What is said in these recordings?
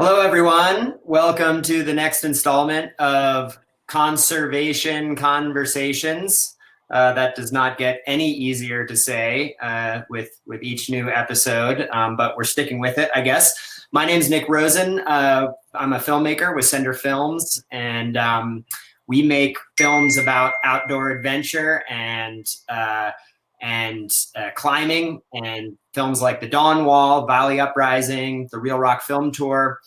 Hello, everyone. Welcome to the next installment of Conservation Conversations. That does not get any easier to say with each new episode, but we're sticking with it, I guess. My name is Nick Rosen. I'm a filmmaker with Sender Films, and we make films about outdoor adventure and climbing, and films like The Dawn Wall, Valley Uprising, the Real Rock Film Tour.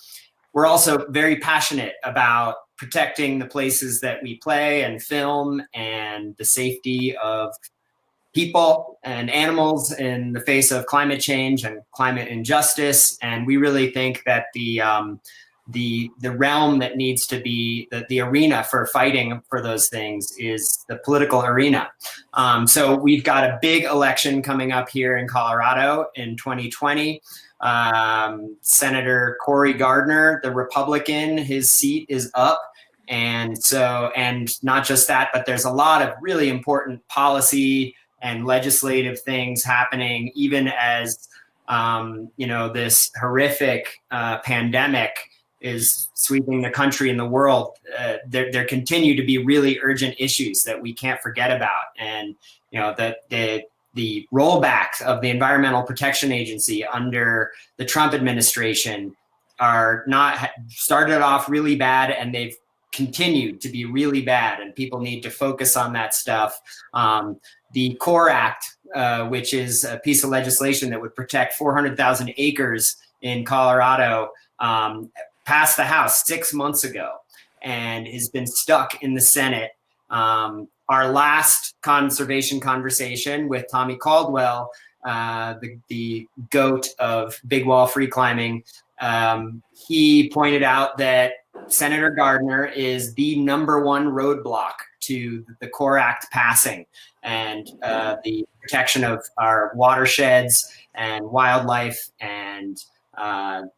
We're also very passionate about protecting the places that we play and film and the safety of people and animals in the face of climate change and climate injustice. And we really think that the realm that needs to be the arena for fighting for those things is the political arena. So we've got a big election coming up here in Colorado in 2020. Senator Cory Gardner, the Republican, his seat is up. And not just that, but there's a lot of really important policy and legislative things happening, even as this horrific pandemic is sweeping the country and the world. There continue to be really urgent issues that we can't forget about. And the rollbacks of the Environmental Protection Agency under the Trump administration are not started off really bad, and they've continued to be really bad, and people need to focus on that stuff. The CORE Act, which is a piece of legislation that would protect 400,000 acres in Colorado, passed the House 6 months ago and has been stuck in the Senate. Our last conservation conversation with Tommy Caldwell, the goat of big wall free climbing, he pointed out that Senator Gardner is the number one roadblock to the CORE Act passing and the protection of our watersheds and wildlife and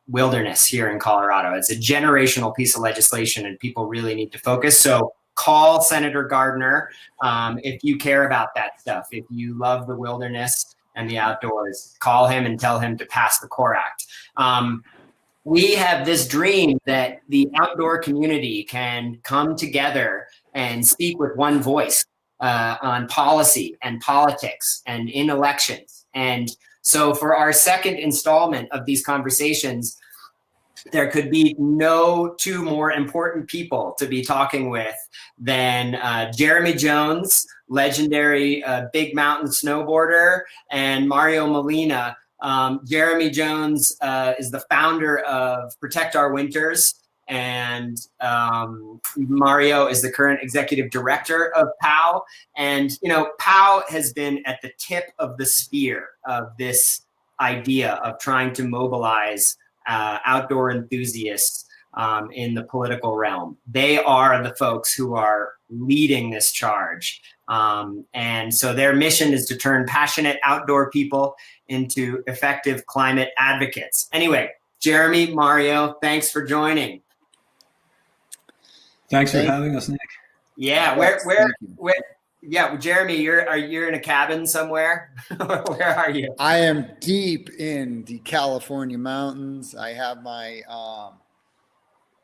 wilderness here in Colorado. It's a generational piece of legislation, and people really need to focus. So call Senator Gardner if you care about that stuff. If you love the wilderness and the outdoors, call him and tell him to pass the CORE Act. We have this dream that the outdoor community can come together and speak with one voice on policy and politics and in elections. And so for our second installment of these conversations, there could be no two more important people to be talking with than Jeremy Jones, legendary big mountain snowboarder, and Mario Molina. Jeremy Jones is the founder of Protect Our Winters, and Mario is the current executive director of POW. And, POW has been at the tip of the spear of this idea of trying to mobilize outdoor enthusiasts in the political realm. They are the folks who are leading this charge. And so their mission is to turn passionate outdoor people into effective climate advocates. Anyway, Jeremy, Mario, thanks for joining. Thanks for having us, Nick. Yeah, where yeah, Jeremy, you're in a cabin somewhere? Where are you? I am deep in the California mountains. I have my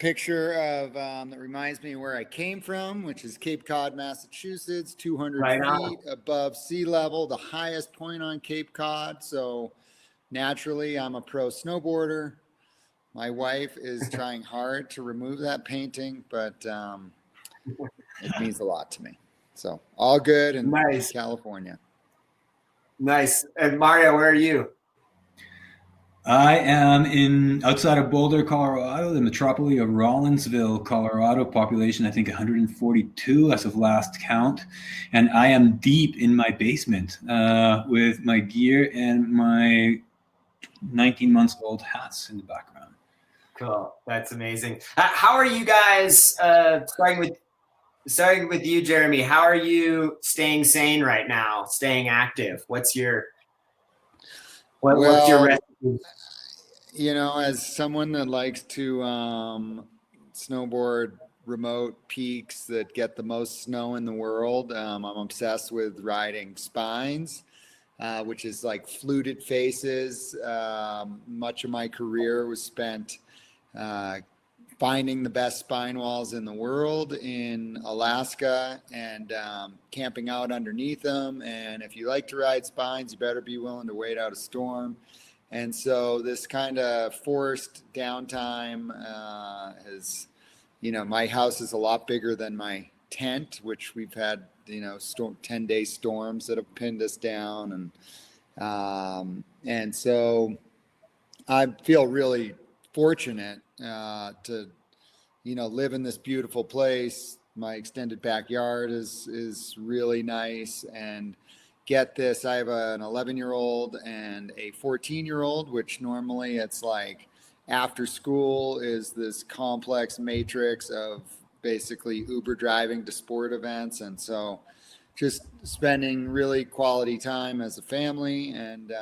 picture of that reminds me of where I came from, which is Cape Cod, Massachusetts, 200 feet above sea level, the highest point on Cape Cod. So naturally, I'm a pro snowboarder. My wife is trying hard to remove that painting, but it means a lot to me. So all good in California. Nice. And Mario, where are you? I am outside of Boulder, Colorado, the metropole of Rollinsville, Colorado, population, I think 142 as of last count. And I am deep in my basement with my gear and my 19 months old hats in the background. Cool. That's amazing. How are you guys, starting with you, Jeremy, how are you staying sane right now, staying active? What's your recipe? As someone that likes to snowboard remote peaks that get the most snow in the world, I'm obsessed with riding spines, which is like fluted faces. Much of my career was spent finding the best spine walls in the world in Alaska and camping out underneath them. And if you like to ride spines, you better be willing to wait out a storm. And so this kind of forced downtime has, my house is a lot bigger than my tent, which we've had, 10-day storms that have pinned us down. And so I feel really fortunate to live in this beautiful place. My extended backyard is really nice, and get this, I have an 11-year-old and a 14-year-old, which normally it's like after school is this complex matrix of basically Uber driving to sport events. And so just spending really quality time as a family, and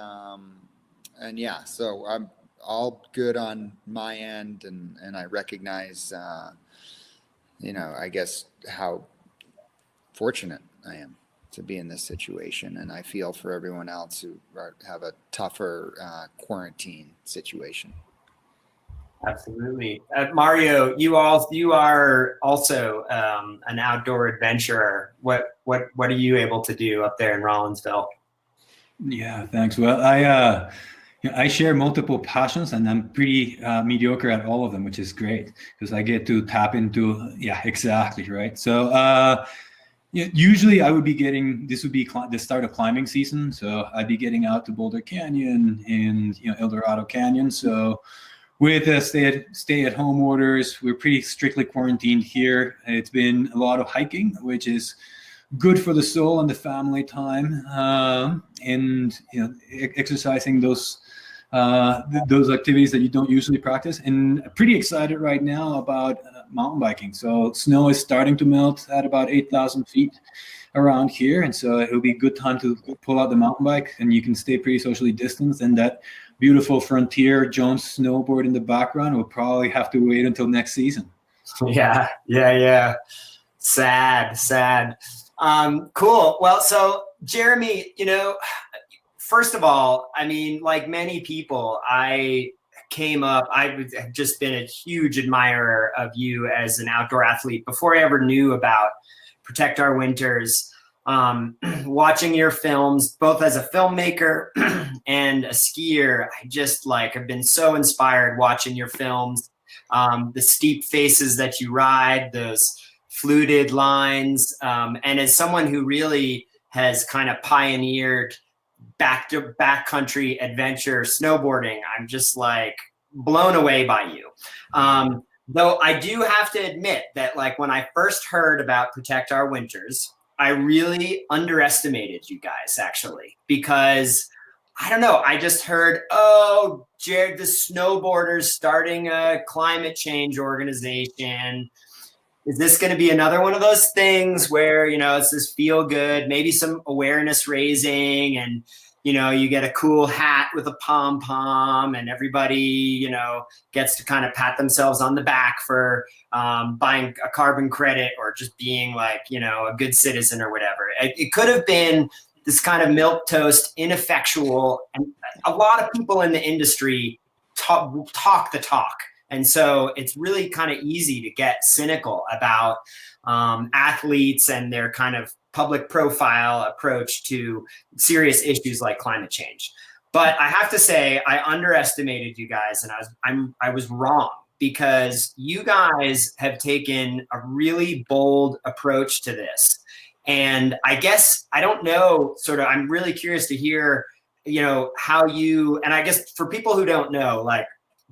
yeah, so I'm all good on my end, and I recognize, I guess how fortunate I am to be in this situation, and I feel for everyone else who have a tougher quarantine situation. Absolutely. Mario, you are also an outdoor adventurer. What are you able to do up there in Rollinsville? Yeah, thanks. Well, I share multiple passions, and I'm pretty mediocre at all of them, which is great because I get to tap into, exactly, right? So usually this would be the start of climbing season. So I'd be getting out to Boulder Canyon and, El Dorado Canyon. So with the stay-at-home orders, we're pretty strictly quarantined here. It's been a lot of hiking, which is good for the soul and the family time, and exercising those activities that you don't usually practice. And pretty excited right now about mountain biking. So snow is starting to melt at about 8,000 feet around here, and so it'll be a good time to pull out the mountain bike, and you can stay pretty socially distanced. And that beautiful Frontier Jones snowboard in the background will probably have to wait until next season. Yeah. Sad. Cool. Well, so Jeremy, first of all, I mean, like many people, I've just been a huge admirer of you as an outdoor athlete before I ever knew about Protect Our Winters. Watching your films, both as a filmmaker and a skier, I just have been so inspired watching your films. The steep faces that you ride, those fluted lines, and as someone who really has kind of pioneered backcountry adventure snowboarding, I'm just blown away by you. Though I do have to admit that when I first heard about Protect Our Winters, I really underestimated you guys, actually, because I don't know, I just heard, Jared, the snowboarders starting a climate change organization. Is this going to be another one of those things where, it's this feel good, maybe some awareness raising, and, you get a cool hat with a pom-pom, and everybody, gets to kind of pat themselves on the back for buying a carbon credit or just being a good citizen or whatever. It could have been this kind of milquetoast, ineffectual, and a lot of people in the industry talk the talk. And so it's really kind of easy to get cynical about athletes and their kind of public profile approach to serious issues like climate change. But I have to say, I underestimated you guys, and I was wrong, because you guys have taken a really bold approach to this. And I guess, I don't know, I'm really curious to hear, how you, and I guess for people who don't know,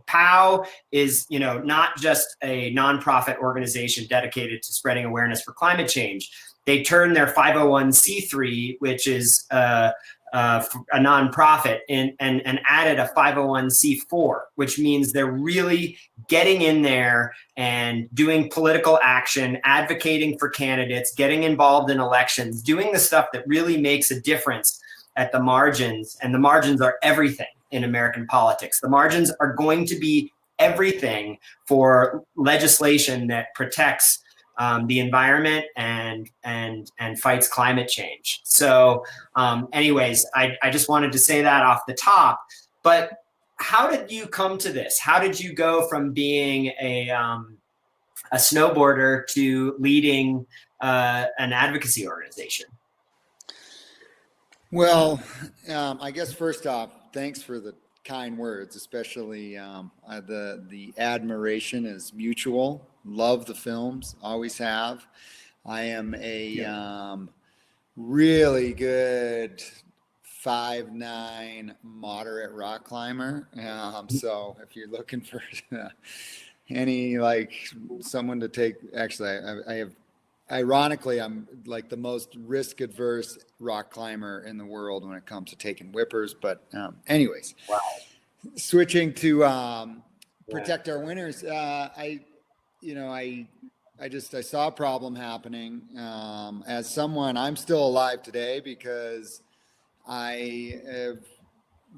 POW is, not just a nonprofit organization dedicated to spreading awareness for climate change. They turned their 501c3, which is a nonprofit, and added a 501c4, which means they're really getting in there and doing political action, advocating for candidates, getting involved in elections, doing the stuff that really makes a difference at the margins. And the margins are everything in American politics. The margins are going to be everything for legislation that protects the environment and fights climate change. So anyways, I just wanted to say that off the top. But how did you come to this? How did you go from being a snowboarder to leading an advocacy organization? Well, I guess first off, thanks for the kind words, especially the admiration is mutual. Love the films, always have. I am a really good 5'9" moderate rock climber. So if you're looking for any like someone to take, actually, I have. Ironically, I'm like the most risk-adverse rock climber in the world when it comes to taking whippers. But anyways, wow. Switching to protect our winners, I saw a problem happening. As someone, I'm still alive today because I have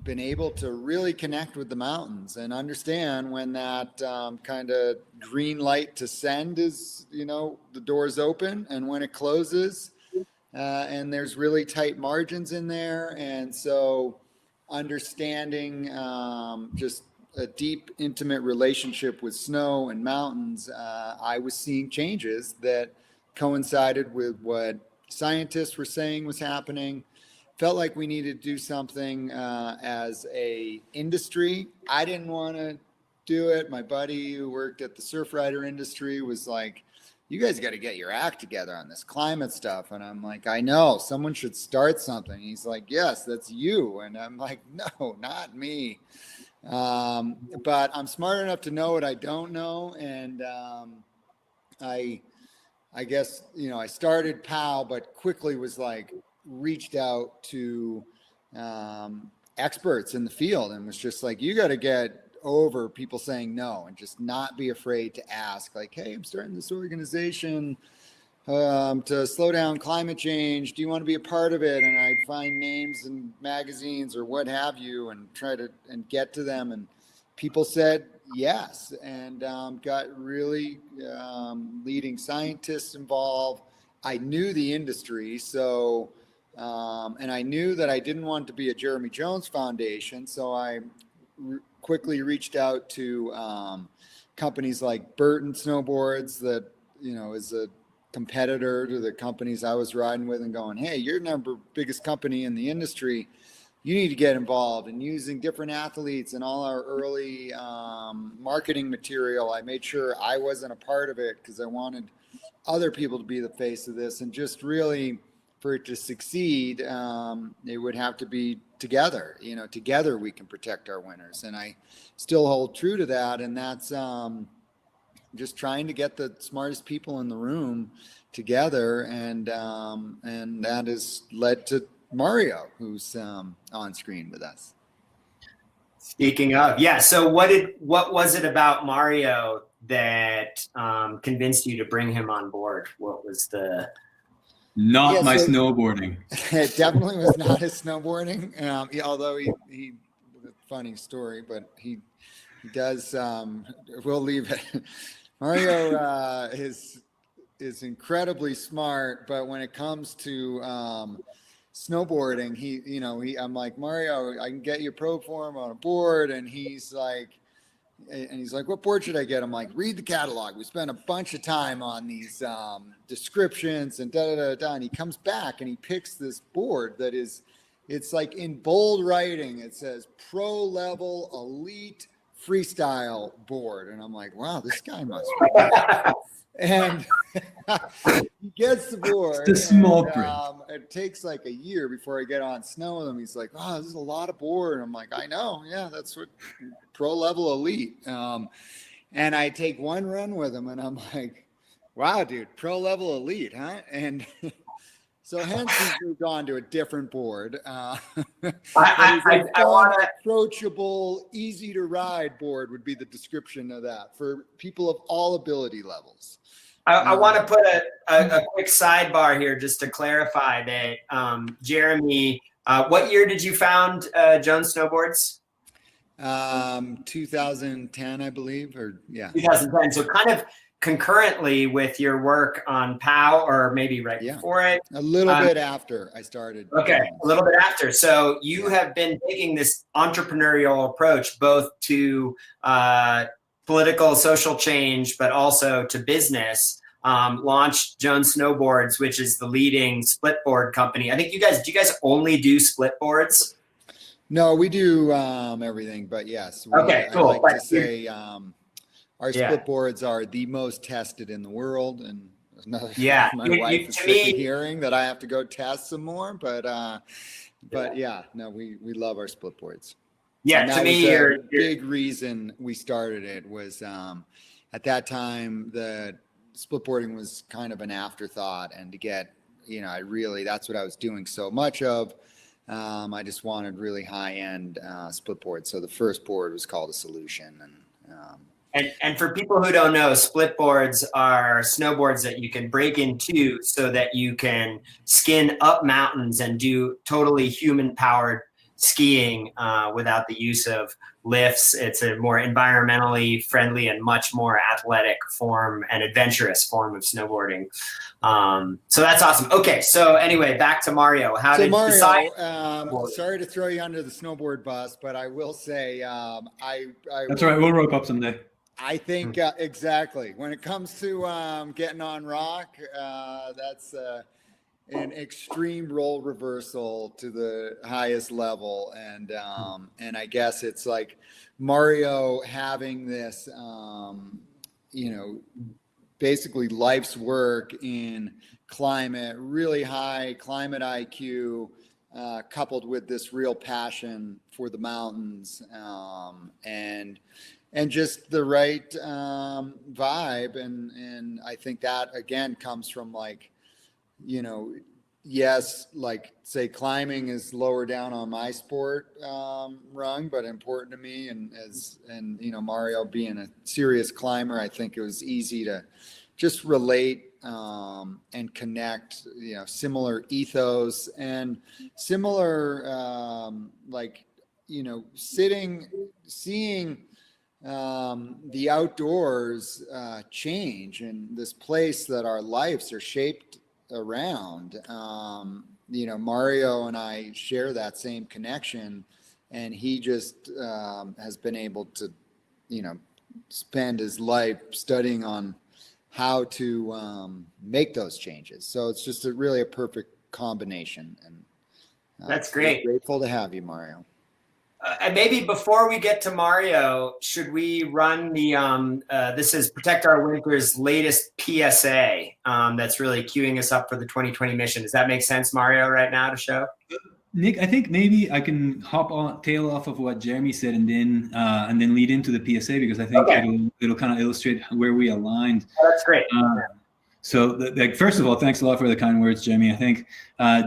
been able to really connect with the mountains and understand when that kind of green light to send is, the door's open, and when it closes, and there's really tight margins in there. And so understanding just a deep, intimate relationship with snow and mountains, I was seeing changes that coincided with what scientists were saying was happening. Felt like we needed to do something as a industry. I didn't want to do it. My buddy who worked at the surf rider industry was like, you guys got to get your act together on this climate stuff. And I'm like, I know, someone should start something. He's like, yes, that's you. And I'm like, no, not me. But I'm smart enough to know what I don't know. And I guess, I started POW, but quickly was like, reached out to experts in the field and was just like, you got to get over people saying no and just not be afraid to ask, like, hey, I'm starting this organization to slow down climate change. Do you want to be a part of it? And I'd find names in magazines or what have you and try to and get to them. And people said yes, and got really leading scientists involved. I knew the industry, so and I knew that I didn't want to be a Jeremy Jones Foundation, so I quickly reached out to companies like Burton Snowboards that, is a competitor to the companies I was riding with, and going, hey, you're number biggest company in the industry. You need to get involved. And using different athletes and all our early marketing material, I made sure I wasn't a part of it because I wanted other people to be the face of this, and just really for it to succeed, it would have to be together. Together we can protect our winners, and I still hold true to that. And that's just trying to get the smartest people in the room together, and that has led to Mario, who's on screen with us. Speaking of, yeah. So what was it about Mario that convinced you to bring him on board? What was the snowboarding? It definitely was not his snowboarding. Although he funny story, but he does. We'll leave it. Mario is incredibly smart, but when it comes to snowboarding, I'm like, Mario, I can get you pro form on a board, and he's like, what board should I get? I'm like, read the catalog. We spent a bunch of time on these descriptions and and he comes back and he picks this board that it's like in bold writing, it says pro level elite freestyle board. And I'm like, wow, this guy must be good. And he gets the board. It's a small print. It takes like a year before I get on snow with him. He's like, oh, this is a lot of board. And I'm like, I know. Yeah, that's what pro level elite. And I take one run with him and I'm like, wow, dude, pro level elite, huh? And so hence he's moved on to a different board. I want to approachable, easy to ride board would be the description of that for people of all ability levels. I want to put a quick sidebar here just to clarify that, Jeremy, what year did you found Jones Snowboards? 2010, I believe, or yeah. 2010. So kind of concurrently with your work on POW, or maybe right before it. A little bit after I started. Okay, a little bit after. So you have been taking this entrepreneurial approach both to political, social change, but also to business. Launched Jones Snowboards, which is the leading split board company. I think do you guys only do split boards? No, we do everything, but yes. Okay, cool. I like to say our split boards are the most tested in the world, and my wife is sick of hearing that I have to go test some more. But yeah, no, we love our split boards. Yeah, and to me, a big reason we started it was at that time the split boarding was kind of an afterthought, and to get that's what I was doing so much of. I just wanted really high-end split boards. So the first board was called a Solution. And for people who don't know, split boards are snowboards that you can break in two so that you can skin up mountains and do totally human-powered skiing without the use of lifts. It's a more environmentally friendly and much more athletic form and adventurous form of snowboarding. So that's awesome. Okay, so anyway, back to Mario. Sorry to throw you under the snowboard bus, but I will say that's all right. We'll rope up someday. I think exactly. When it comes to getting on rock, that's an extreme role reversal to the highest level, and I guess it's like Mario having this, basically life's work in climate, really high climate IQ, coupled with this real passion for the mountains, and just the right vibe, and I think that again comes from yes, like say climbing is lower down on my sport rung, but important to me, and Mario being a serious climber, I think it was easy to just relate and connect, similar ethos and similar seeing the outdoors change in this place that our lives are shaped around. Mario and I share that same connection, and he just has been able to spend his life studying on how to make those changes. So it's just really a perfect combination, and that's great. Grateful to have you, Mario. And maybe before we get to Mario, should we run the this is Protect Our Winters latest PSA that's really queuing us up for the 2020 mission. Does that make sense, Mario, right now to show? Nick, I think maybe I can tail off of what Jeremy said and then lead into the PSA, because I think it'll kind of illustrate where we aligned. Oh, that's great. So, first of all, thanks a lot for the kind words, Jeremy. I think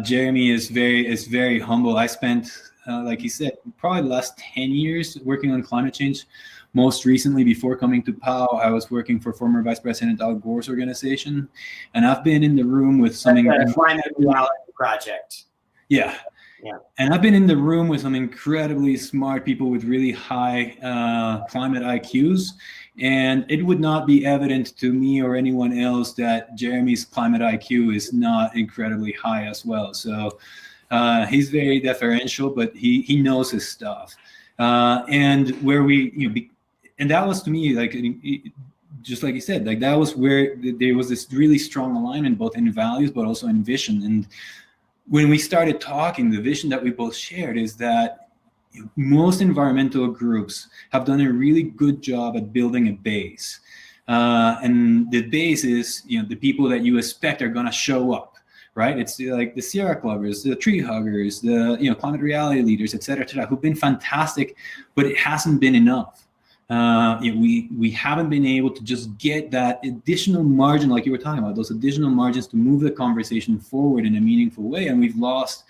Jeremy is very humble. I spent, like he said, probably the last 10 years working on climate change. Most recently, before coming to POW, I was working for former Vice President Al Gore's organization, and I've been in the room with something. The Climate Reality Project. Yeah. Yeah. And I've been in the room with some incredibly smart people with really high climate IQs. And it would not be evident to me or anyone else that Jeremy's climate IQ is not incredibly high as well. So he's very deferential, but he knows his stuff. And where and that was to me, just like you said, that was where there was this really strong alignment, both in values, but also in vision. And when we started talking, the vision that we both shared is that most environmental groups have done a really good job at building a base. And the base is, the people that you expect are going to show up, right? It's like the Sierra Clubbers, the tree huggers, the climate reality leaders, et cetera, who've been fantastic, but it hasn't been enough. We haven't been able to just get that additional margin, like you were talking about, those additional margins to move the conversation forward in a meaningful way. And we've lost,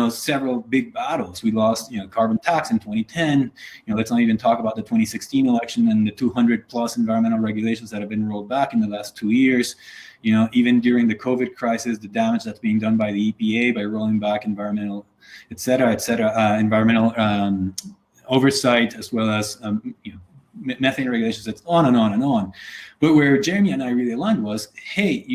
several big battles. We lost, carbon tax in 2010. Let's not even talk about the 2016 election and the 200 plus environmental regulations that have been rolled back in the last 2 years. Even during the COVID crisis, the damage that's being done by the EPA by rolling back environmental, environmental oversight, as well as methane regulations. That's on and on and on. But where Jeremy and I really aligned was, hey,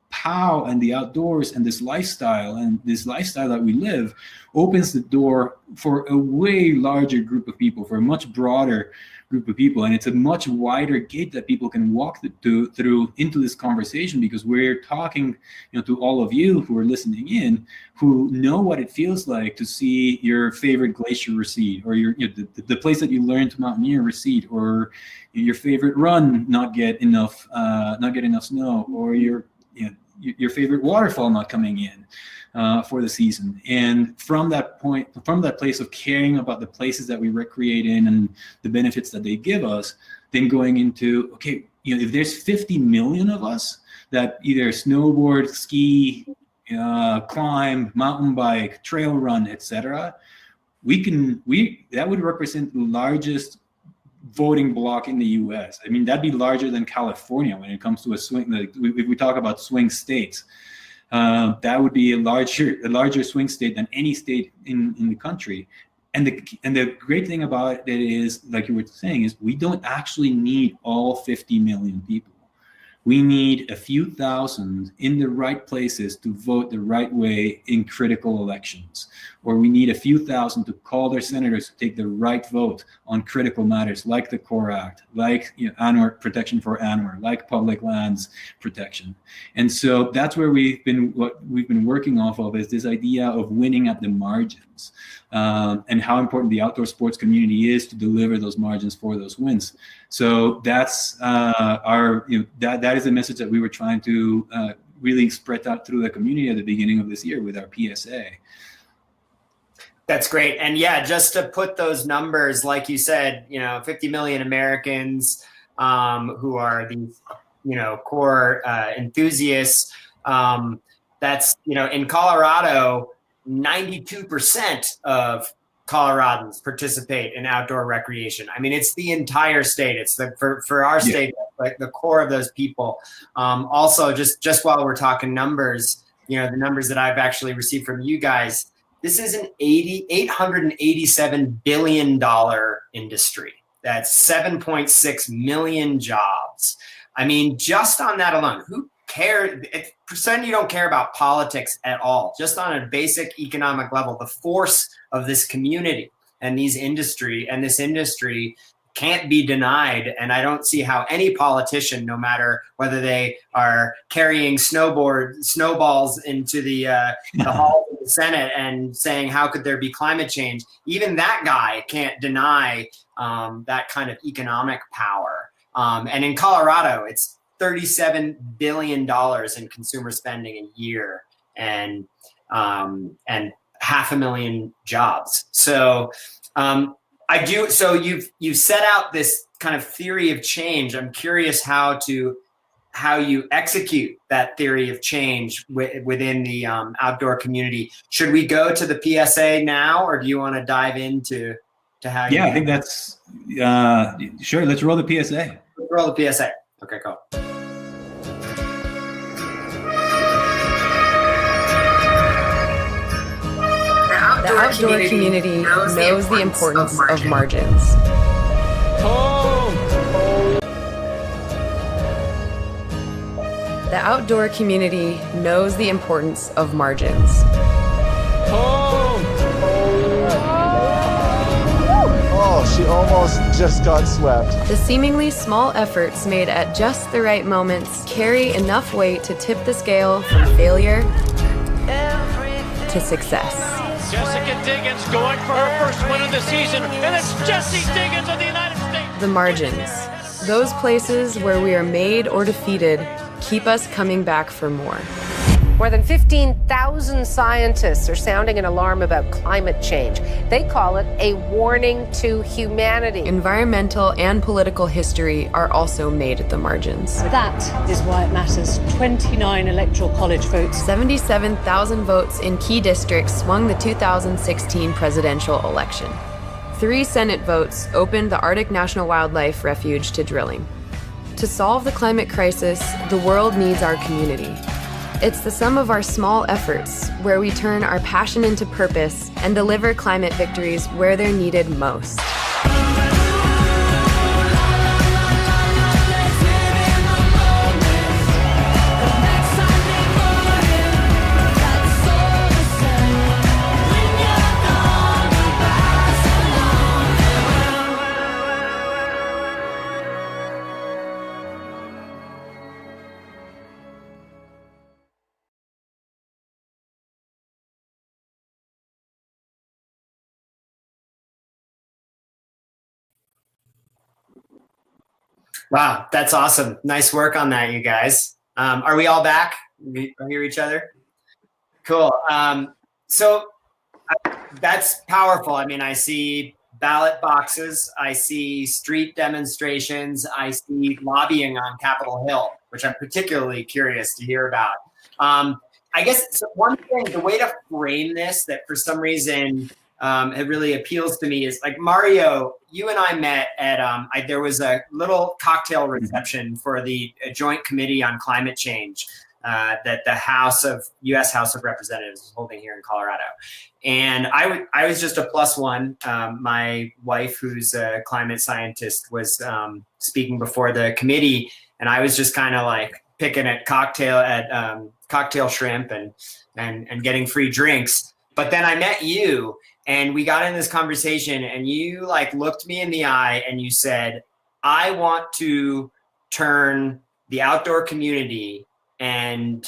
POW and the outdoors and this lifestyle that we live opens the door for a way larger group of people, for a much broader group of people. And it's a much wider gate that people can walk through into this conversation, because we're talking to all of you who are listening in, who know what it feels like to see your favorite glacier recede, or the place that you learned to mountaineer recede, or your favorite run not get enough snow, or your favorite waterfall not coming in for the season. And from that place of caring about the places that we recreate in and the benefits that they give us, then going into, okay, if there's 50 million of us that either snowboard, ski, climb, mountain bike, trail run, etc., that would represent the largest voting bloc in the U.S. I mean, that'd be larger than California when it comes to a swing. If we talk about swing states, that would be a larger swing state than any state in the country. And the great thing about it is, like you were saying, is we don't actually need all 50 million people. We need a few thousand in the right places to vote the right way in critical elections. Or we need a few thousand to call their senators to take the right vote on critical matters like the CORE Act, like ANWR protection for ANWR, like public lands protection. And so that's where what we've been working off of is this idea of winning at the margins, and how important the outdoor sports community is to deliver those margins for those wins. So that's that is a message that we were trying to really spread out through the community at the beginning of this year with our PSA. That's great. And yeah, just to put those numbers, like you said, 50 million Americans who are these, core enthusiasts. That's, in Colorado, 92% of Coloradans participate in outdoor recreation. I mean, it's the entire state. It's for our state, like the core of those people. Also, just while we're talking numbers, the numbers that I've actually received from you guys, this is an $887 billion industry. That's 7.6 million jobs. I mean, just on that alone, who cares? Pretend you don't care about politics at all. Just on a basic economic level, the force of this community and this industry can't be denied. And I don't see how any politician, no matter whether they are carrying snowballs into the halls of the Senate and saying, how could there be climate change? Even that guy can't deny that kind of economic power. And in Colorado, it's $37 billion in consumer spending a year, and 500,000 jobs. So So you've set out this kind of theory of change. I'm curious how you execute that theory of change within the outdoor community. Should we go to the PSA now, or do you want to dive into how? Yeah, I think that's sure. Let's roll the PSA. Let's roll the PSA. Okay, cool. The outdoor community knows the importance of margins. The outdoor community knows the importance of margins. Oh, she almost just got swept. The seemingly small efforts made at just the right moments carry enough weight to tip the scale from failure to success. Jessica Diggins going for her first win of the season, and it's Jessie Diggins of the United States. The margins, those places where we are made or defeated, keep us coming back for more. More than 15,000 scientists are sounding an alarm about climate change. They call it a warning to humanity. Environmental and political history are also made at the margins. That is why it matters. 29 electoral college votes. 77,000 votes in key districts swung the 2016 presidential election. 3 Senate votes opened the Arctic National Wildlife Refuge to drilling. To solve the climate crisis, the world needs our community. It's the sum of our small efforts where we turn our passion into purpose and deliver climate victories where they're needed most. Wow, that's awesome. Nice work on that, you guys. Are we all back? We hear each other? Cool. That's powerful. I mean, I see ballot boxes, I see street demonstrations, I see lobbying on Capitol Hill, which I'm particularly curious to hear about. I guess one thing, the way to frame this that for some reason it really appeals to me is like, Mario, you and I met at, there was a little cocktail reception for the Joint Committee on Climate Change that the U.S. House of Representatives is holding here in Colorado. And I was just a plus one. My wife, who's a climate scientist, was speaking before the committee, and I was just kind of like picking at cocktail shrimp and getting free drinks. But then I met you, and we got in this conversation, and you like looked me in the eye and you said, I want to turn the outdoor community and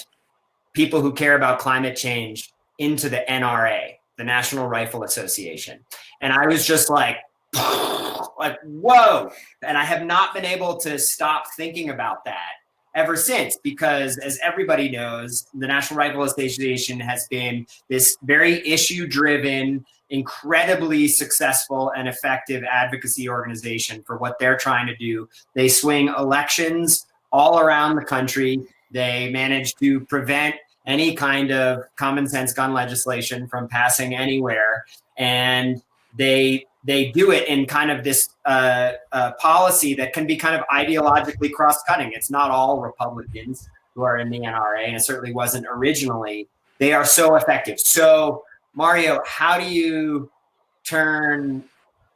people who care about climate change into the NRA, the National Rifle Association. And I was just like, whoa. And I have not been able to stop thinking about that ever since, because as everybody knows, the National Rifle Association has been this very issue-driven, incredibly successful and effective advocacy organization for what they're trying to do. They swing elections all around the country. They manage to prevent any kind of common sense gun legislation from passing anywhere. And they do it in kind of this policy that can be kind of ideologically cross-cutting. It's not all Republicans who are in the NRA, and it certainly wasn't originally. They are so effective. So, Mario, how do you turn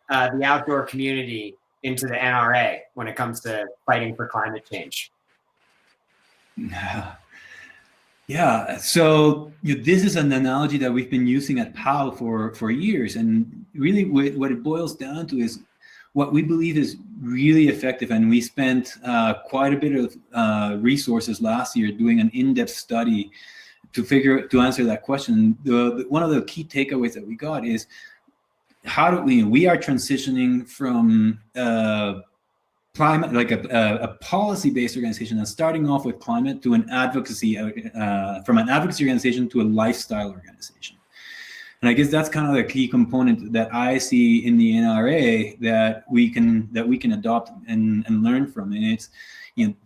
the outdoor community into the NRA when it comes to fighting for climate change? Yeah, so this is an analogy that we've been using at POW for years, and really what it boils down to is what we believe is really effective, and we spent quite a bit of resources last year doing an in-depth study to answer that question. One of the key takeaways that we got is how do we are transitioning from climate, like a policy-based organization, and starting off with climate to an advocacy, from an advocacy organization to a lifestyle organization. And I guess that's kind of the key component that I see in the NRA that we can adopt and learn from. And it's,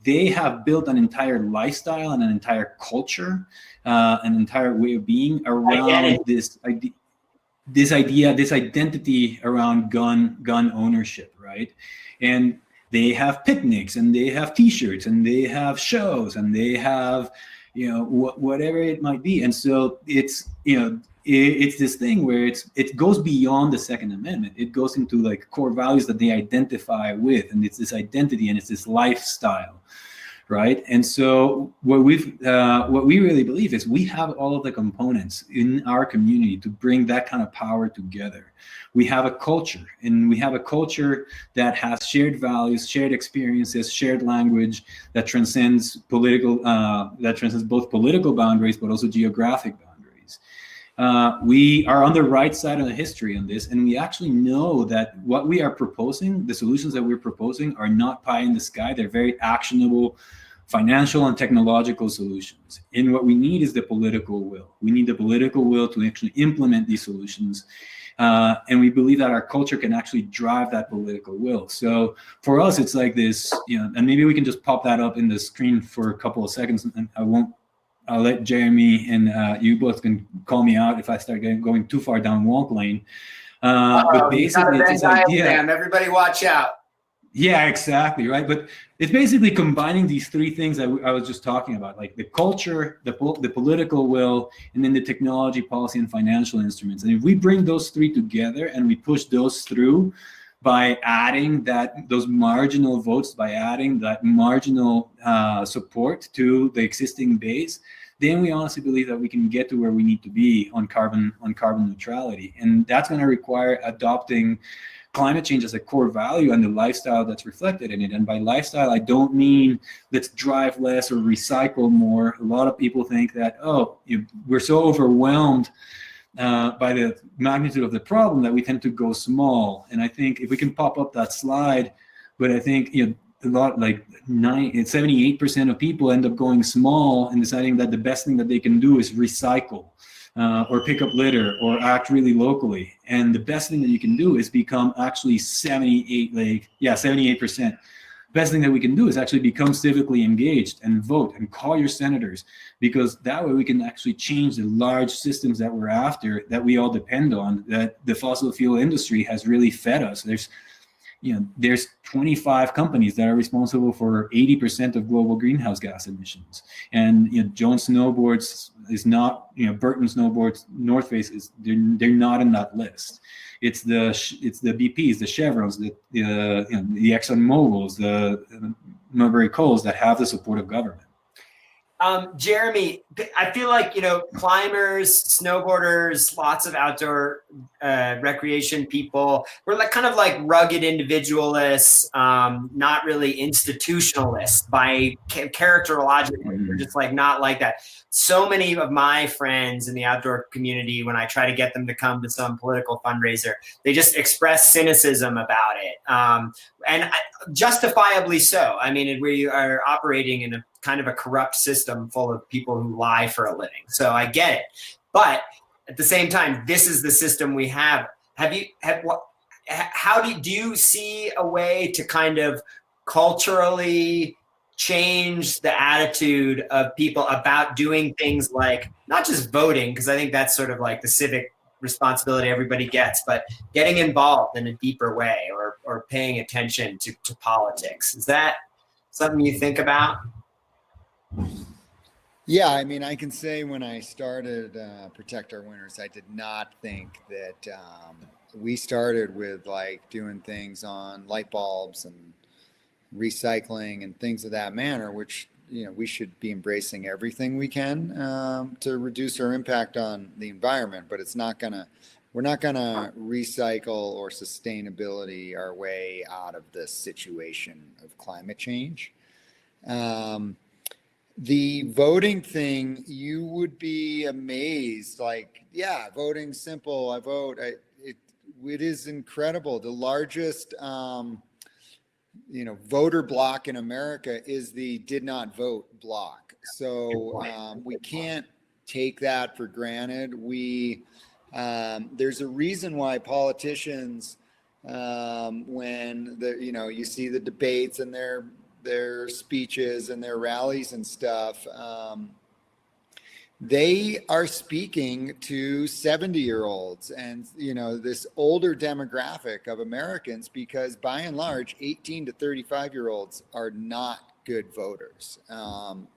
they have built an entire lifestyle and an entire culture, an entire way of being around this identity around gun ownership, right? And they have picnics, and they have T-shirts, and they have shows, and they have, whatever it might be. And so it's, it's this thing where it goes beyond the Second Amendment. It goes into like core values that they identify with, and it's this identity and it's this lifestyle, right? And so what we really believe is we have all of the components in our community to bring that kind of power together. We have a culture, and we have a culture that has shared values, shared experiences, shared language that transcends both political boundaries, but also geographic boundaries. We are on the right side of the history on this, and we actually know that what we are proposing, the solutions that we're proposing, are not pie in the sky. They're very actionable financial and technological solutions. And what we need is the political will. We need the political will to actually implement these solutions. And we believe that our culture can actually drive that political will. So for us, it's like this, and maybe we can just pop that up in the screen for a couple of seconds, and I'll let Jeremy and you both can call me out if I start going too far down wonk lane. But basically, it's this idea. Everybody watch out. Yeah, exactly, right. But it's basically combining these three things that I was just talking about, like the culture, the political will, and then the technology, policy, and financial instruments. And if we bring those three together and we push those through by adding those marginal votes, by adding that marginal support to the existing base, then we honestly believe that we can get to where we need to be on carbon neutrality. And that's going to require adopting climate change as a core value and the lifestyle that's reflected in it. And by lifestyle, I don't mean let's drive less or recycle more. A lot of people think that, we're so overwhelmed by the magnitude of the problem that we tend to go small. And I think if we can pop up that slide, but I think a lot, like 78% of people end up going small and deciding that the best thing that they can do is recycle. Or pick up litter, or act really locally. And the best thing that you can do is become actually 78%. Best thing that we can do is actually become civically engaged and vote and call your senators, because that way we can actually change the large systems that we're after, that we all depend on, that the fossil fuel industry has really fed us. There's 25 companies that are responsible for 80% of global greenhouse gas emissions. And Jones Snowboards is not, Burton Snowboards, North Face they're not in that list. It's the BPs, the Chevrons, the Exxon Mobils, the Marbury Coals that have the support of government. Jeremy, I feel like, climbers, snowboarders, lots of outdoor recreation people, we're kind of like rugged individualists, not really institutionalists by characterologically. We're just not like that. So many of my friends in the outdoor community, when I try to get them to come to some political fundraiser, they just express cynicism about it. And justifiably so. I mean, we are operating in a kind of a corrupt system full of people who lie for a living. So I get it. But at the same time, this is the system we have. Do you see a way to kind of culturally change the attitude of people about doing things like not just voting, because I think that's sort of like the civic responsibility everybody gets, but getting involved in a deeper way, or paying attention to politics? Is that something you think about? Yeah, I mean, I can say when I started Protect Our Winters, I did not think that we started with doing things on light bulbs and recycling and things of that manner, which we should be embracing everything we can to reduce our impact on the environment. But we're not gonna recycle or sustainability our way out of this situation of climate change. The voting thing, you would be amazed. Voting's simple. I vote. It is incredible. The largest voter block in America is the did not vote block. So we can't take that for granted. There's a reason why politicians, when you see the debates and their speeches and their rallies and stuff, they are speaking to 70-year-olds and this older demographic of Americans, because by and large 18 to 35-year-olds are not good voters.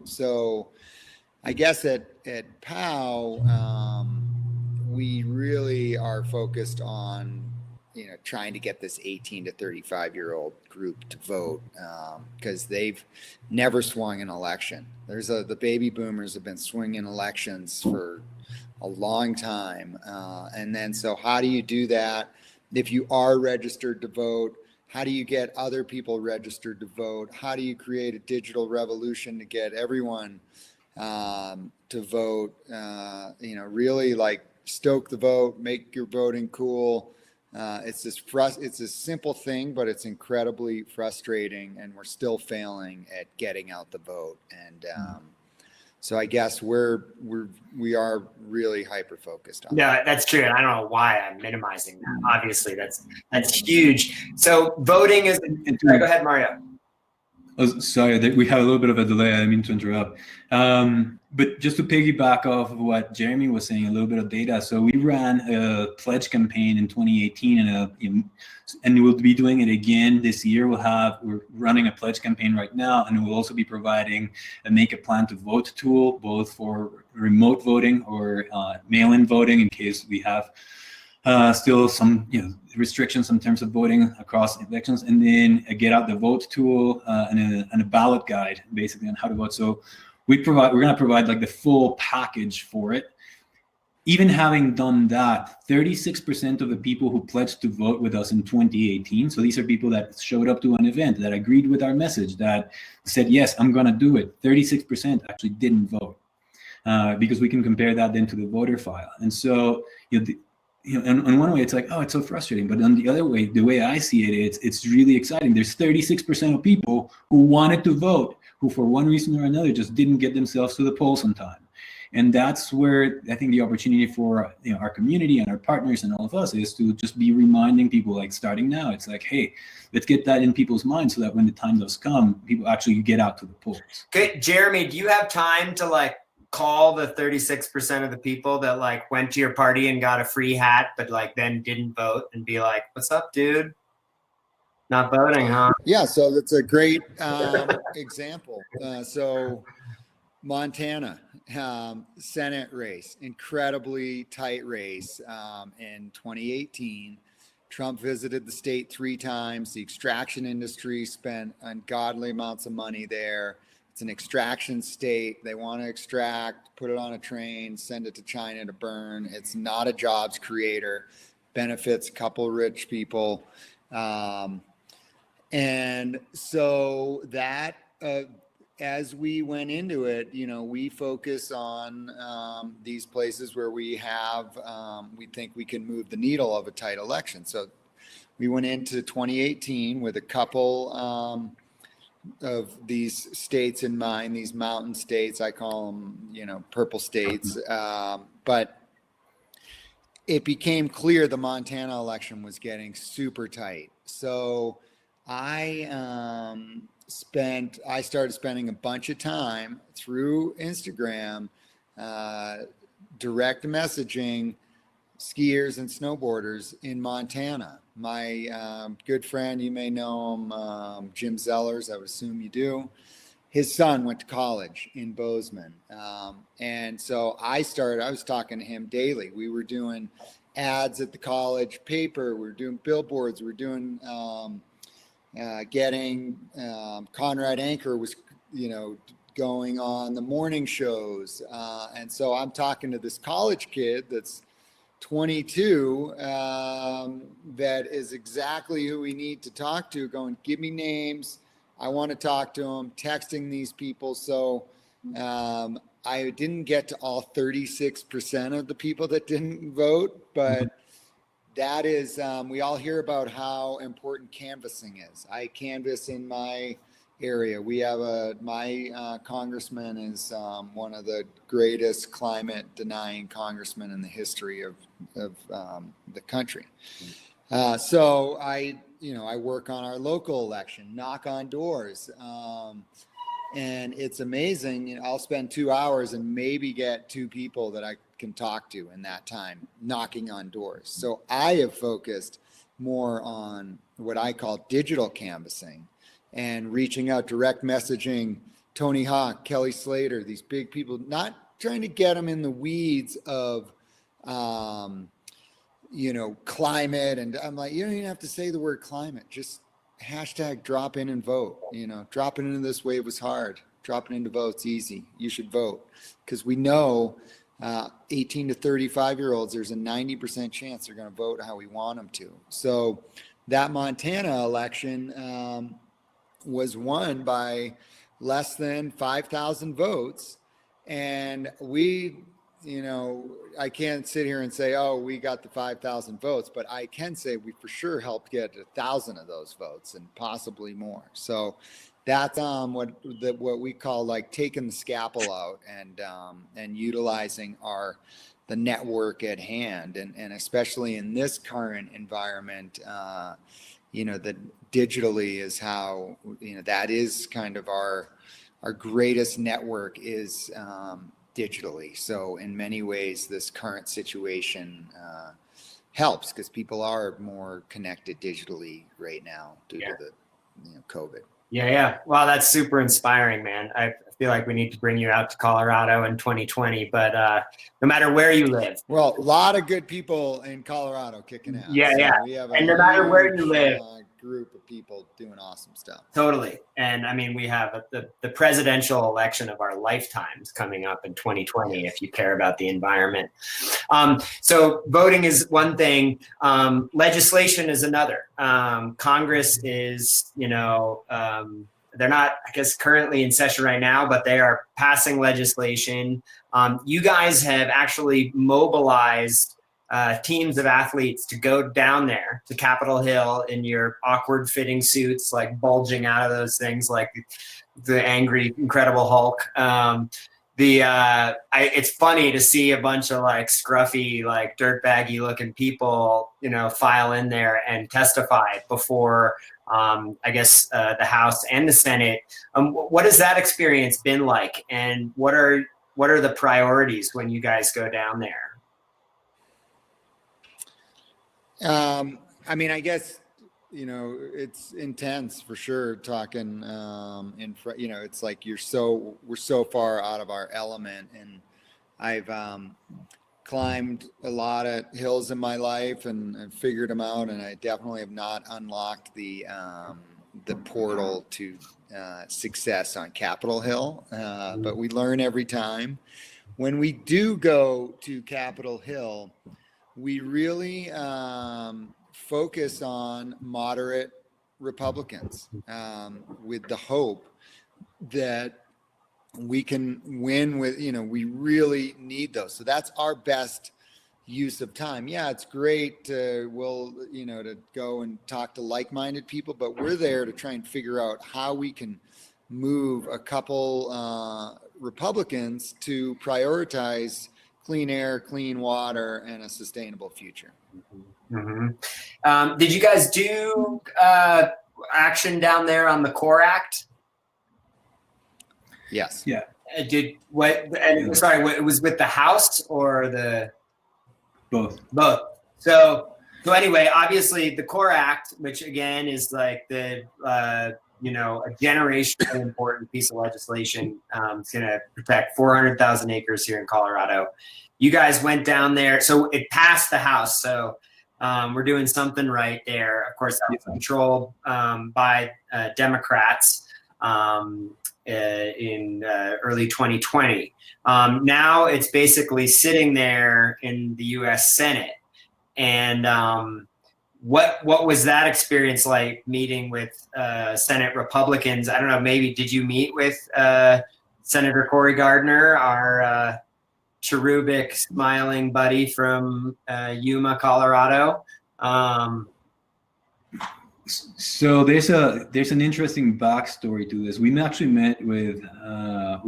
So I guess at POW we really are focused on trying to get this 18 to 35-year-old group to vote, because they've never swung an election. The baby boomers have been swinging elections for a long time. And then, so how do you do that? If you are registered to vote, how do you get other people registered to vote? How do you create a digital revolution to get everyone to vote? Really stoke the vote, make your voting cool. It's this simple thing, but it's incredibly frustrating, and we're still failing at getting out the vote. And so I guess we are really hyper focused on that. That's true, and I don't know why I'm minimizing that. Obviously, that's huge. So voting is. Go ahead, Mario. Oh, sorry, we have a little bit of a delay. I didn't mean to interrupt. But just to piggyback off of what Jeremy was saying, a little bit of data. So we ran a pledge campaign in 2018, and we'll be doing it again this year. We're running a pledge campaign right now, and we'll also be providing a Make a Plan to Vote tool, both for remote voting or mail-in voting, in case we have still some restrictions in terms of voting across elections, and then a Get Out the Vote tool and a ballot guide, basically, on how to vote. So we're going to provide like the full package for it. Even having done that, 36% of the people who pledged to vote with us in 2018, so these are people that showed up to an event, that agreed with our message, that said, yes, I'm going to do it. 36% actually didn't vote, because we can compare that then to the voter file. And so, in one way, it's like, oh, it's so frustrating. But on the other way, the way I see it, it's really exciting. There's 36% of people who wanted to vote, who for one reason or another just didn't get themselves to the polls on time. And that's where I think the opportunity for our community and our partners and all of us is to just be reminding people, like starting now. It's like, hey, let's get that in people's minds so that when the time does come, people actually get out to the polls. Okay, Jeremy, do you have time to call the 36% of the people that went to your party and got a free hat, but then didn't vote, and be like, what's up, dude? Not voting, huh? Yeah, so that's a great example. So Montana, Senate race, incredibly tight race in 2018. Trump visited the state 3 times. The extraction industry spent ungodly amounts of money there. It's an extraction state. They want to extract, put it on a train, send it to China to burn. It's not a jobs creator, benefits a couple rich people. And so that, as we went into it, we focus on these places where we have, we think we can move the needle of a tight election. So we went into 2018 with a couple of these states in mind, these mountain states. I call them, purple states. But it became clear the Montana election was getting super tight. So I started spending a bunch of time through Instagram, direct messaging skiers and snowboarders in Montana. My good friend, you may know him, Jim Zellers, I would assume you do. His son went to college in Bozeman. And so I was talking to him daily. We were doing ads at the college paper. We were doing billboards. We were doing getting Conrad Anchor was, going on the morning shows. And so I'm talking to this college kid that's 22 that is exactly who we need to talk to, going, give me names. I want to talk to them, texting these people. So I didn't get to all 36% of the people that didn't vote, but that is, we all hear about how important canvassing is. I canvass in my area. We have my congressman is one of the greatest climate denying congressmen in the history of the country. So I work on our local election, knock on doors. And it's amazing. I'll spend 2 hours and maybe get 2 people that I can talk to in that time, knocking on doors. So I have focused more on what I call digital canvassing and reaching out, direct messaging Tony Hawk, Kelly Slater, these big people, not trying to get them in the weeds of, climate. And I'm like, you don't even have to say the word climate, just hashtag drop in and vote. Dropping into this wave was hard. Dropping into vote's easy. You should vote, because we know 18 to 35-year-olds, there's a 90% chance they're going to vote how we want them to. So that Montana election was won by less than 5,000 votes. And we, I can't sit here and say, oh, we got the 5,000 votes, but I can say we for sure helped get 1,000 of those votes and possibly more. So that's what we call taking the scalpel out and utilizing the network at hand. And especially in this current environment, that digitally is how, that is kind of our greatest network is digitally. So in many ways, this current situation helps because people are more connected digitally right now due to the COVID. Yeah. Well, that's super inspiring, man. I feel like we need to bring you out to Colorado in 2020, but no matter where you live. Well, a lot of good people in Colorado kicking ass. Yeah. We have And no matter where you live, group of people doing awesome stuff. Totally. And I mean, we have the presidential election of our lifetimes coming up in 2020, if you care about the environment. So voting is one thing. Legislation is another. Congress is, they're not, I guess, currently in session right now, but they are passing legislation. You guys have actually mobilized teams of athletes to go down there to Capitol Hill in your awkward fitting suits, like bulging out of those things like the angry Incredible Hulk. It's funny to see a bunch of like scruffy, like dirtbaggy looking people, file in there and testify before, the House and the Senate. What has that experience been like? And what are the priorities when you guys go down there? I mean, I guess, it's intense for sure talking, it's like we're so far out of our element, and I've, climbed a lot of hills in my life and figured them out. And I definitely have not unlocked the portal to, success on Capitol Hill. But we learn every time. When we do go to Capitol Hill, we really focus on moderate Republicans with the hope that we can win with, we really need those. So that's our best use of time. Yeah, it's great to go and talk to like-minded people, but we're there to try and figure out how we can move a couple Republicans to prioritize clean air, clean water, and a sustainable future. Mm-hmm. Did you guys do action down there on the CORE Act? Yes. Yeah. Sorry, it was with the House or the? Both. So anyway, obviously the CORE Act, which again is like the a generationally important piece of legislation. It's going to protect 400,000 acres here in Colorado. You guys went down there, so it passed the House. So we're doing something right there. Of course, that was controlled by Democrats in early 2020. Now it's basically sitting there in the U.S. Senate. And what was that experience like, meeting with Senate Republicans? I don't know, maybe did you meet with Senator Cory Gardner, our cherubic smiling buddy from Yuma, Colorado? So there's an interesting backstory to this. We actually met with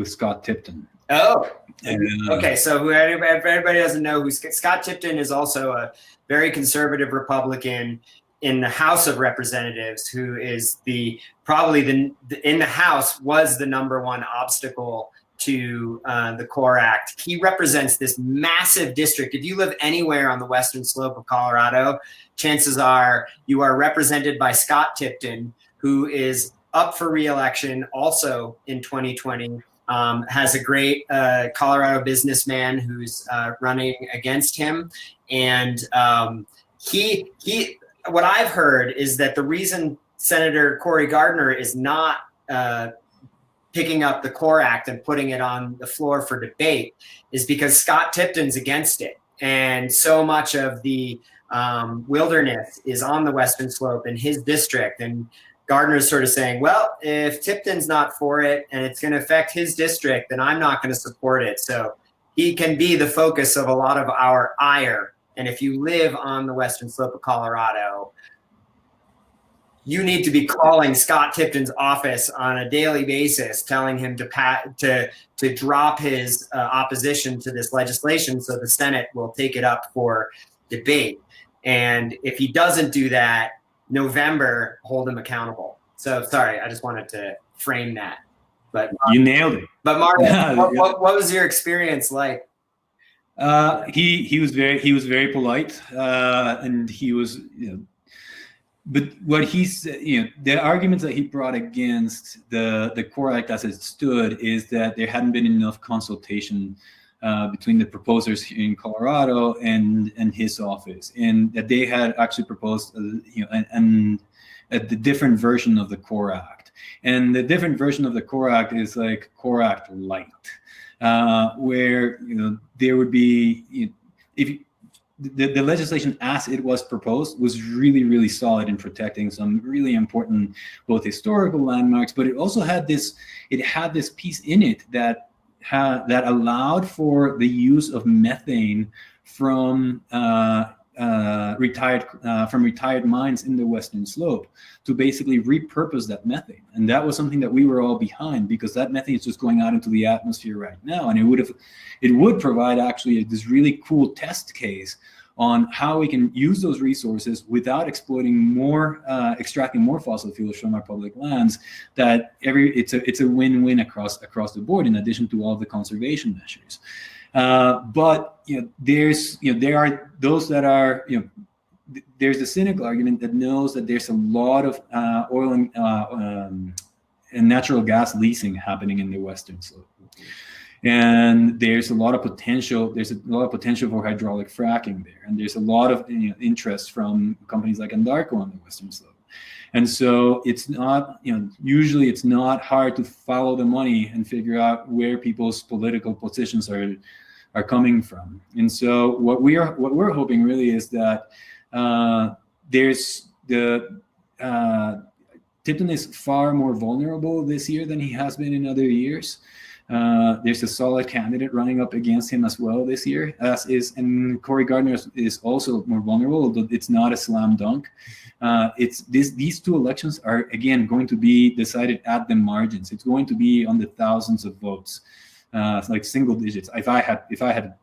Scott Tipton. Oh, and, okay. So if everybody doesn't know, Scott Tipton is also a very conservative Republican in the House of Representatives, who is in the House was the number one obstacle to the CORE Act. He represents this massive district. If you live anywhere on the western slope of Colorado, chances are you are represented by Scott Tipton, who is up for re-election also in 2020. Has a great Colorado businessman who's running against him. And what I've heard is that the reason Senator Cory Gardner is not picking up the CORE Act and putting it on the floor for debate is because Scott Tipton's against it. And so much of the wilderness is on the western slope in his district. And Gardner's sort of saying, well, if Tipton's not for it and it's going to affect his district, then I'm not going to support it. So he can be the focus of a lot of our ire. And if you live on the western slope of Colorado, you need to be calling Scott Tipton's office on a daily basis, telling him to drop his opposition to this legislation so the Senate will take it up for debate. And if he doesn't do that, November, hold him accountable. So sorry, I just wanted to frame that. But you nailed it. But Mario, what was your experience like? He was very polite, and he was, but what he said, the arguments that he brought against the Core Act as it stood is that there hadn't been enough consultation between the proposers here in Colorado and his office, and that they had actually proposed, the different version of the Core Act, and the different version of the Core Act is like Core Act Light, where there would be, the legislation as it was proposed was really, really solid in protecting some really important both historical landmarks, but it also had this piece in it that allowed for the use of methane from retired mines in the Western Slope to basically repurpose that methane. And that was something that we were all behind, because that methane is just going out into the atmosphere right now, and it would provide actually this really cool test case on how we can use those resources without extracting more fossil fuels from our public lands. That it's a win-win across the board, in addition to all the conservation measures. But there are those that are, there's a cynical argument that knows that there's a lot of oil and natural gas leasing happening in the Western Slope. And there's a lot of potential. There's a lot of potential for hydraulic fracking there, and there's a lot of interest from companies like Anadarko on the Western Slope. And so it's not, usually it's not hard to follow the money and figure out where people's political positions are coming from. And so what we're hoping really is that there's Tipton is far more vulnerable this year than he has been in other years. There's a solid candidate running up against him as well this year, and Cory Gardner is also more vulnerable, although it's not a slam dunk. These two elections are, again, going to be decided at the margins. It's going to be on the thousands of votes, like single digits, if I had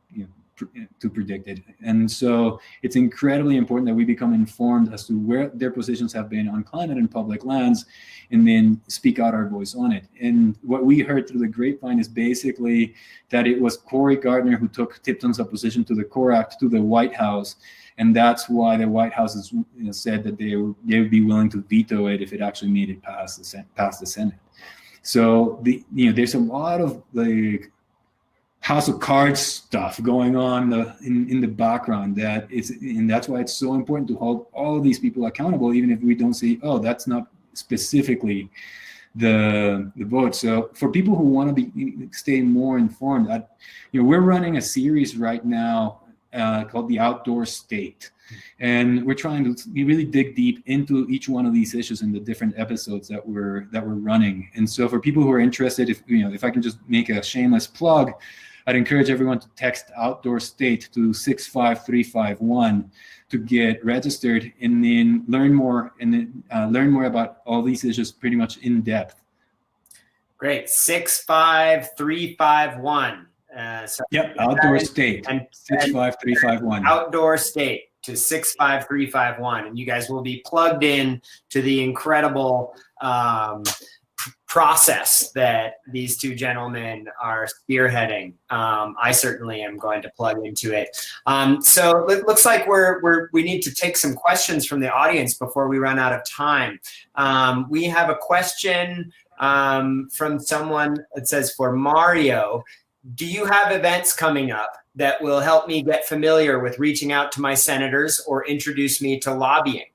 to predict it. And so it's incredibly important that we become informed as to where their positions have been on climate and public lands, and then speak out our voice on it. And what we heard through the grapevine is basically that it was Cory Gardner who took Tipton's opposition to the Core Act to the White House, and that's why the White House has said that they would be willing to veto it if it actually made it past the Senate. So there's a lot of House of Cards stuff going on in the background, and that's why it's so important to hold all of these people accountable, even if we don't say, oh, that's not specifically the vote. So for people who want to stay more informed, we're running a series right now called The Outdoor State. And we're trying to really dig deep into each one of these issues in the different episodes that we're running. And so for people who are interested, if I can just make a shameless plug, I'd encourage everyone to text Outdoor State to 65351 to get registered, and then learn more about all these issues pretty much in depth. Great. 65351. Yep, Outdoor State and 65351. Outdoor State to 65351, and you guys will be plugged in to the incredible process that these two gentlemen are spearheading. I certainly am going to plug into it. So it looks like we need to take some questions from the audience before we run out of time. We have a question from someone that says, for Mario, do you have events coming up that will help me get familiar with reaching out to my senators or introduce me to lobbying?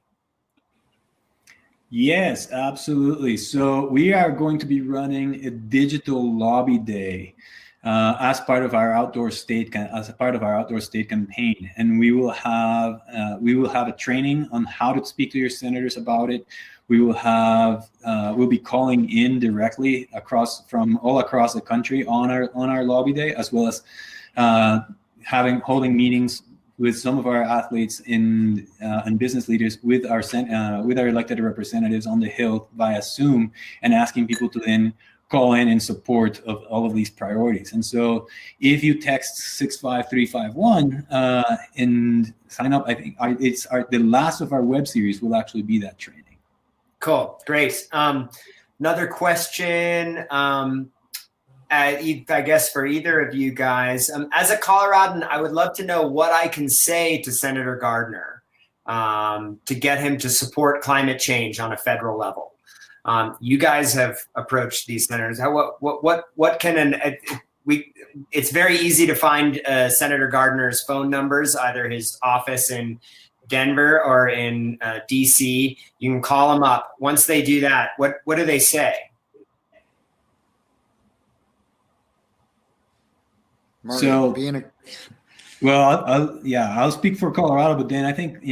Yes, absolutely. So we are going to be running a digital lobby day as part of our outdoor state campaign, and we will have a training on how to speak to your senators about it. We'll be calling in directly from all across the country on our lobby day, as well as holding meetings with some of our athletes and business leaders with our elected representatives on the Hill via Zoom, and asking people to then call in support of all of these priorities. And so if you text 65351 and sign up, I think the last of our web series will actually be that training. Cool. Great. Another question, I guess for either of you guys. As a Coloradan, I would love to know what I can say to Senator Gardner to get him to support climate change on a federal level. You guys have approached these senators. What can it's very easy to find Senator Gardner's phone numbers, either his office in Denver or in DC. You can call them up. Once they do that, what do they say? I'll speak for Colorado, but then I think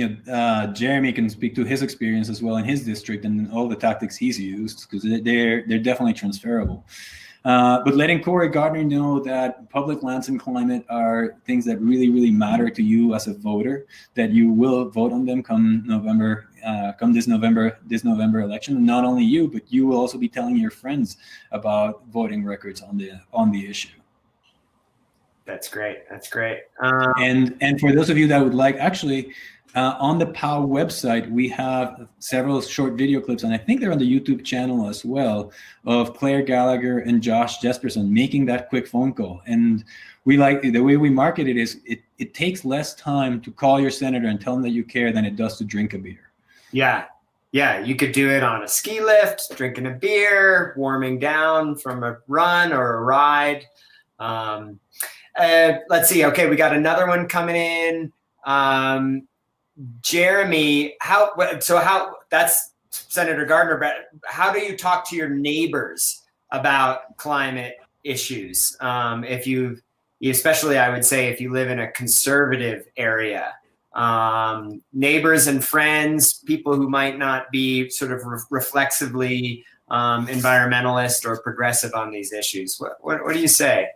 Jeremy can speak to his experience as well in his district and all the tactics he's used, because they're definitely transferable. But letting Cory Gardner know that public lands and climate are things that really, really matter to you as a voter, that you will vote on them come this November election. And not only you, but you will also be telling your friends about voting records on the issue. That's great. That's great. And for those of you that would like, actually, on the POW website, we have several short video clips, and I think they're on the YouTube channel as well, of Claire Gallagher and Josh Jesperson making that quick phone call. And we like the way we market it is it takes less time to call your senator and tell them that you care than it does to drink a beer. Yeah. Yeah, you could do it on a ski lift, drinking a beer, warming down from a run or a ride. Let's see. Okay, we got another one coming in. Jeremy, that's Senator Gardner, but how do you talk to your neighbors about climate issues? Especially I would say if you live in a conservative area, neighbors and friends, people who might not be sort of reflexively environmentalist or progressive on these issues. What do you say?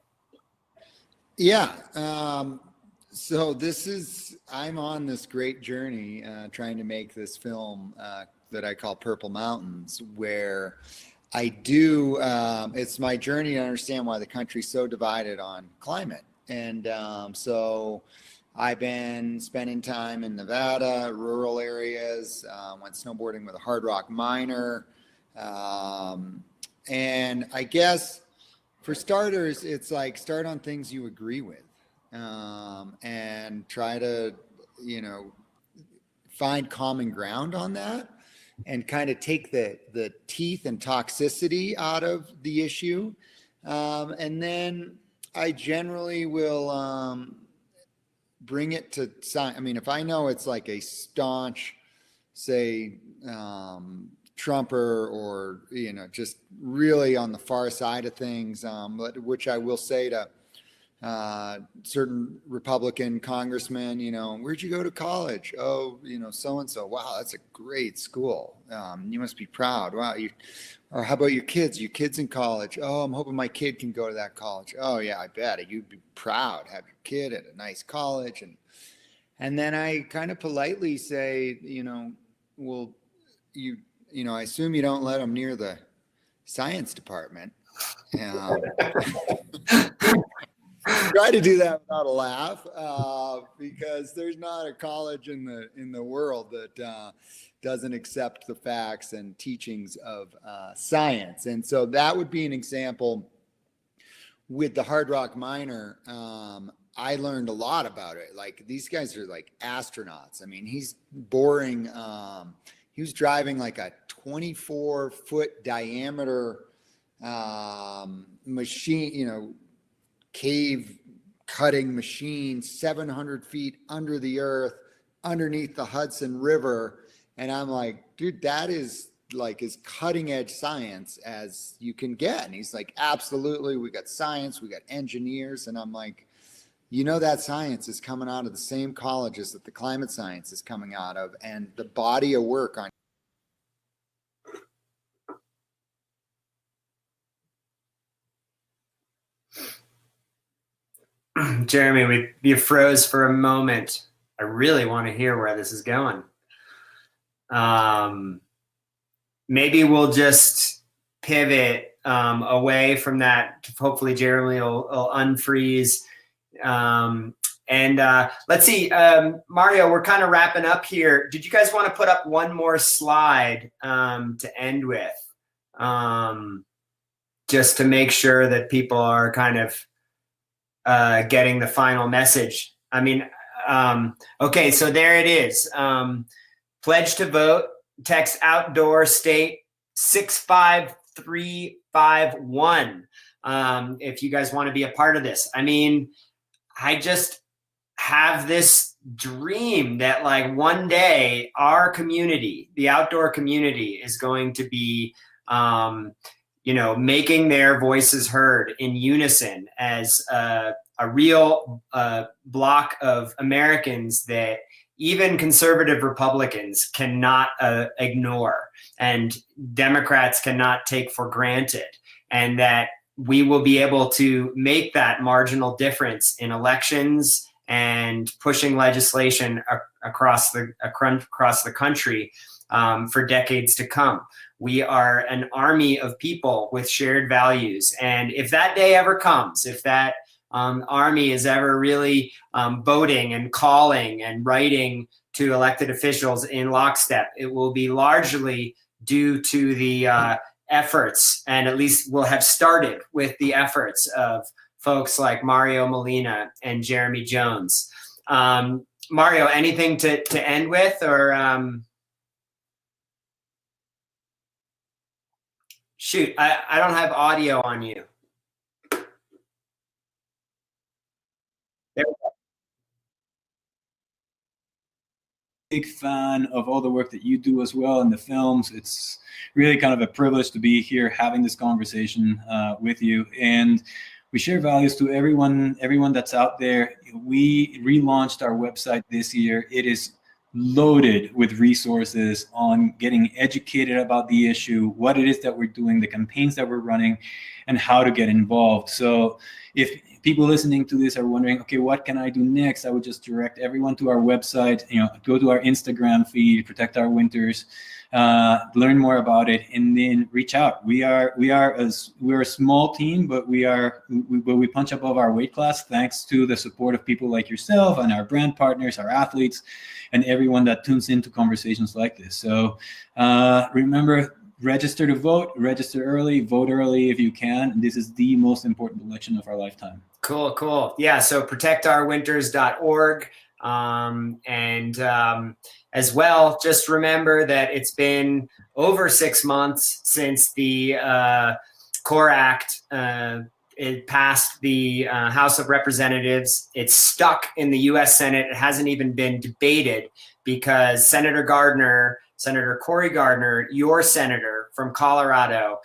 Yeah. So I'm on this great journey trying to make this film that I call Purple Mountains, where I do, it's my journey to understand why the country's so divided on climate. And so I've been spending time in Nevada, rural areas, went snowboarding with a hard rock miner. And I guess for starters, it's like start on things you agree with. And try to, find common ground on that and kind of take the teeth and toxicity out of the issue. And then I generally will bring it to science. I mean, if I know it's like a staunch, say, Trumper or, just really on the far side of things, but which I will say to certain Republican congressmen, where'd you go to college? Oh, so-and-so. Wow, that's a great school. You must be proud. Wow. Or how about your kids? Your kids in college? Oh, I'm hoping my kid can go to that college. Oh yeah, I bet you'd be proud. Have your kid at a nice college. And then I kind of politely say, well, I assume you don't let them near the science department. Try to do that without a laugh, because there's not a college in the world that doesn't accept the facts and teachings of science. And so that would be an example with the hard rock miner. I learned a lot about it. Like, these guys are like astronauts. I mean, he's boring. He was driving like a 24-foot diameter machine, cave cutting machine, 700 feet under the earth, underneath the Hudson River. And I'm like, dude, that is like as cutting edge science as you can get. And he's like, absolutely. We got science, we got engineers. And I'm like, that science is coming out of the same colleges that the climate science is coming out of, and the body of work on. Jeremy, you froze for a moment. I really want to hear where this is going. Maybe we'll just pivot away from that. Hopefully Jeremy will unfreeze. Let's see, Mario, we're kind of wrapping up here. Did you guys want to put up one more slide to end with? just to make sure that people are kind of getting the final message. I mean, okay, so there it is. Pledge to vote. Text outdoor state 65351 if you guys want to be a part of this. I mean, I just have this dream that like one day our community, the outdoor community, is going to be making their voices heard in unison as a real block of Americans that even conservative Republicans cannot ignore and Democrats cannot take for granted, and that we will be able to make that marginal difference in elections and pushing legislation across the country for decades to come. We are an army of people with shared values. And if that day ever comes, if that army is ever really voting and calling and writing to elected officials in lockstep, it will be largely due to the efforts, and at least will have started with the efforts of folks like Mario Molina and Jeremy Jones. Mario, anything to end with, or shoot, I don't have audio on you. There we go. Big fan of all the work that you do as well in the films. It's really kind of a privilege to be here having this conversation with you. And we share values to everyone that's out there. We relaunched our website this year. It is loaded with resources on getting educated about the issue, what it is that we're doing, the campaigns that we're running, and how to get involved. So if people listening to this are wondering, okay, what can I do next? I would just direct everyone to our website, go to our Instagram feed, Protect Our Winters, learn more about it, and then reach out. We're a small team, but we punch above our weight class thanks to the support of people like yourself and our brand partners, our athletes, and everyone that tunes into conversations like this. So remember, register to vote, register early, vote early if you can. This is the most important election of our lifetime. Cool. Yeah, so protectourwinters.org. As well, just remember that it's been over 6 months since the CORE Act it passed the House of Representatives. It's stuck in the U.S. Senate. It hasn't even been debated because Senator Cory Gardner, your senator from Colorado,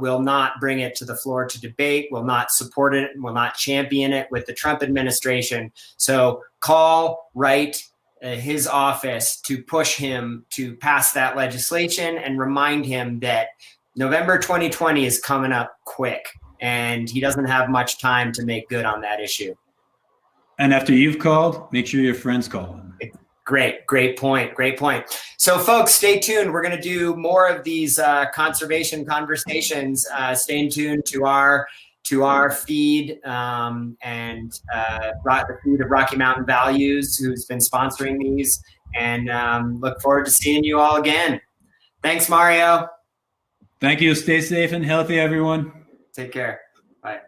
will not bring it to the floor to debate, will not support it, will not champion it with the Trump administration. So write his office to push him to pass that legislation and remind him that November 2020 is coming up quick and he doesn't have much time to make good on that issue. And after you've called, make sure your friends call him. Great point. So folks, stay tuned. We're going to do more of these conservation conversations. Stay tuned to our feed and the feed of Rocky Mountain Values, who's been sponsoring these, and look forward to seeing you all again. Thanks, Mario. Thank you. Stay safe and healthy, everyone. Take care. Bye.